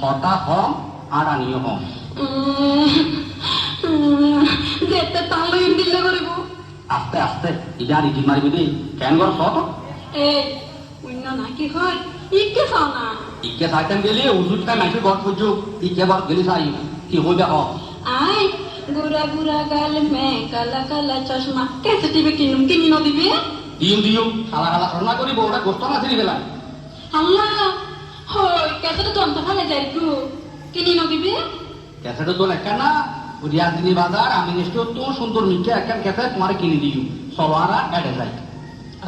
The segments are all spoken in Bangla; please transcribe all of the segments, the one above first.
হতা হম আর আনিও হম যেতে তাহলে দিলে করিব আস্তে আস্তে ইডার ইডি মারিবি দি কেন গর সত এই অন্য নাকি হয় ইকে চাও না ইকে সাইতেন গেলি উজুতটা নাকি গর পুজু ইকে গর গেলি সাই কি হইবে হ আই বুড়া বুড়া গাল মে কালা কালা চশমা কেসে টিভি কিনুম কিনি ন দিবে দিও খালা খালা করনা করিব ওটা গোস্ত না ছিড়ি ফেলা আল্লাহ হই কেসে তো অন্ত ফেলে যাই গো কিনি ন দিবে ক্যাসেটও তো একটা না রিয়াদিনী বাজার আমি নিশ্চয় তো সুন্দর মিঠে একটা ক্যাসেট তোমার কিনে দিও সবারা অ্যাডে যাই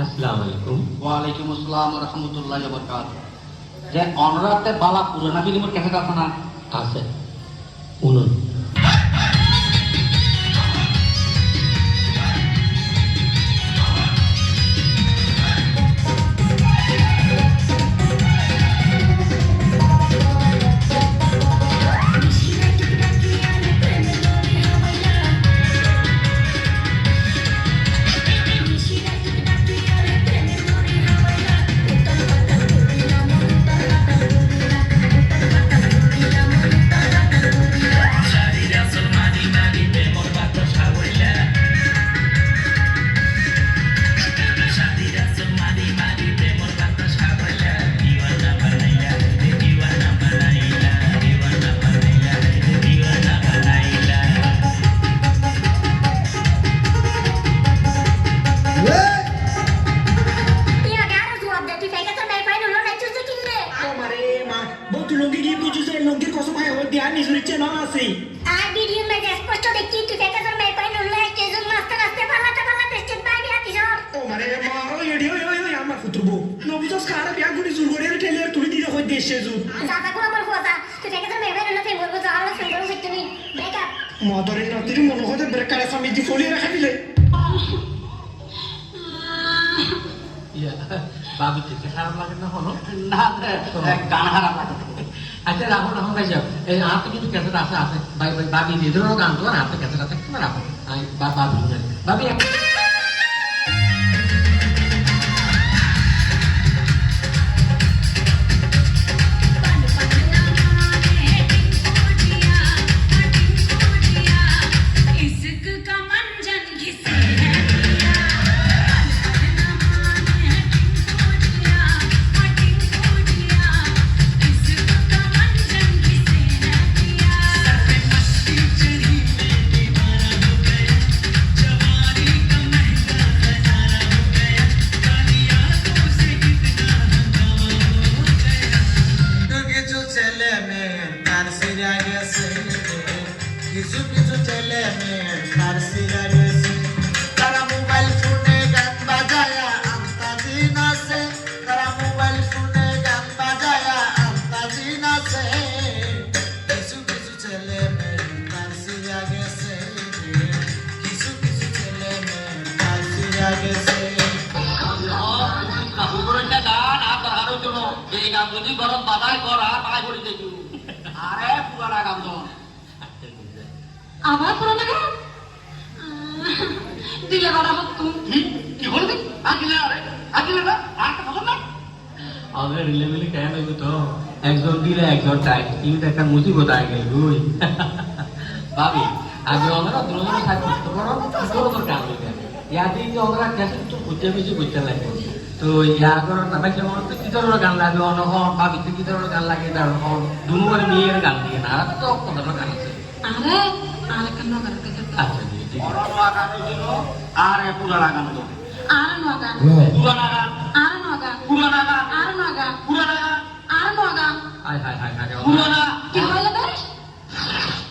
আসসালামু আলাইকুম ওয়ালাইকুম আসসালাম রহমতুল্লাহ বরকাত যে অনরাতে বালা পুরানা ফিল্মের ক্যাসেট আছে না আছে উনুন মদরের নাতির মনে হতে ব্রেকার স্বামী দি ফলি রাখা দিলে বাবু থেকে খারাপ লাগে না হলো না গান হারাম লাগে আচ্ছা রাখো রাখো ভাই যাও এই হাতে কিন্তু ক্যাসেট আছে আছে ভাই ভাই বাবি নিজেরও গান তো হাতে ক্যাসেট আছে কেন রাখো বাবি বাবি আবার পুরানা গান দিলে বাড়া হত কি বলবি আকিলে না আর কথা না আমাদের রিলেভেলে কেন হইব তো একজন দিলে একজন চাই কিন্তু একটা মুসিবত আগে গেল বুঝ ভাবি আগে আমরা দুজন সাথে করতে পারো তোর কাম হইবে ইয়া দিন আমরা ক্যাসেট তো বুঝতে বেশি বুঝতে লাগে তো ইয়া করার না ভাই যেমন তো কি ধরনের গান লাগে অনহন ভাবি তো কি ধরনের গান লাগে তার হন দুনো করে মিলিয়ে গান দিয়ে না আর তো কত ধরনের গান আছে আরে আরে কেন গান করতে আচ্ছা জি অরনোয়া গান দিল আর পুরানা গান দিল আরে নো গান পুরানা গান আরে নো গান পুরানা গান আরে নো গান পুরানা গান আরে নো গান হাই হাই হাই হাই পুরানা কি হইলো বেশ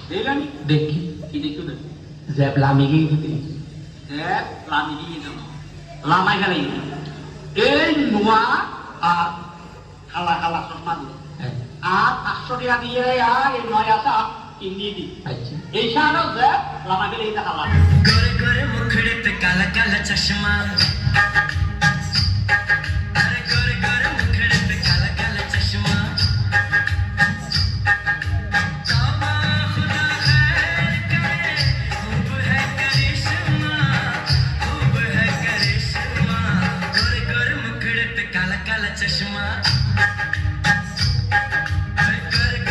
দেখলেন দেখি কি দেখছো দেখ জেব লামিগি গিয়ে লামি দিয়ে দিল লামাই গেলে এই নোয়া আর খালা খালা চশমা দিল আর 500 টাকা দিয়ে আর এই নয় আসা কিনিয়ে দি আচ্ছা এই সারও যে লামা গেলে এটা খালা गोरे गोरे मुखड़े पे काला काला चश्मा अरे गोरे गोरे मुखड़े पे काला काला चश्मा तौबा खुदा खैर करे खूब है करिश्मा गोरे गोरे मुखड़े पे काला काला चश्मा गोरे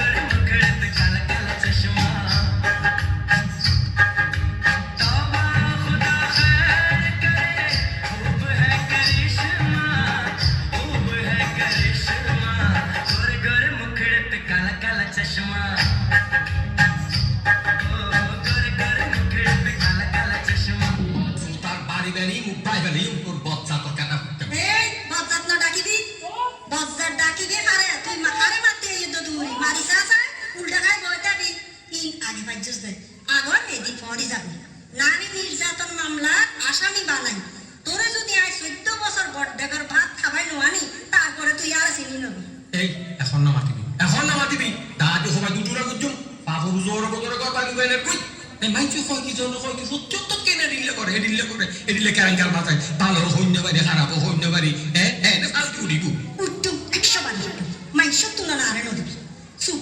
বেলে কই মাইচু কয় কি জন কয় কি সত্য তো কেন রিলে করে এডিলে কারাঙ্গার মাথায় ভালো হইন্য বাড়ি খারাপ হইন্য বাড়ি হ্যাঁ না ফালতু দিব উত্তম 100 বার উত্তম মাইশত তুলনা আরে নদী চুপ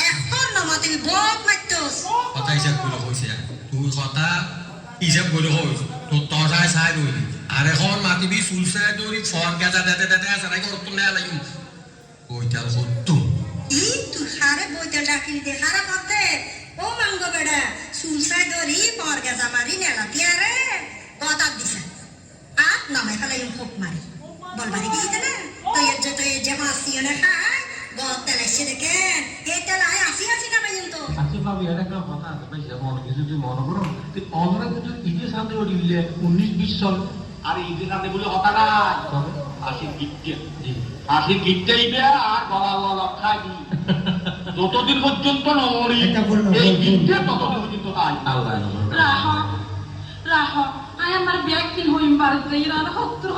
এখন নামাতে বহুত মাইতস কথা হিসাব করে কইছে তুই কথা হিসাব করে কইছ তো তজায় চাই রইলি আর এখন মাতিবি চুলসাই দৌড়ি ফর গেজা দেতে আছে নাকি অত নেয়া লাগিম ওইটাল সত্য ই তুই হারে বইতে ডাকিলি দে হারা করতে ও মাঙ্গ বেড়া সুলসাই ধরি পর গেজা মারি নেলাতি আরে কথা দিছে আপ নামে ফেলাই খুব মারি বলবারি দিতে না তো এর যে মাসিও না খায় গত তেলাইছে দেখে এই তেলাই আসি না বাইন তো আচ্ছা ভাবি এটা একটা কথা আছে ভাই মনে কিছু তুই মনে করো তুই অনরা কিন্তু ঈদের সামনে ওডিলে 19-20 সাল আর ঈদের সামনে বলে হতা নাই হাসির গিফটে হাসির গিফটে ইবে আর গলা লক্ষাই যতদিন পর্যন্ত নমরি এই গিফটে ততদিন পর্যন্ত নাই আল্লাহ রাহ আয় আমার ব্যাগ কিন হইম বাড়িতে ইরান হত্তর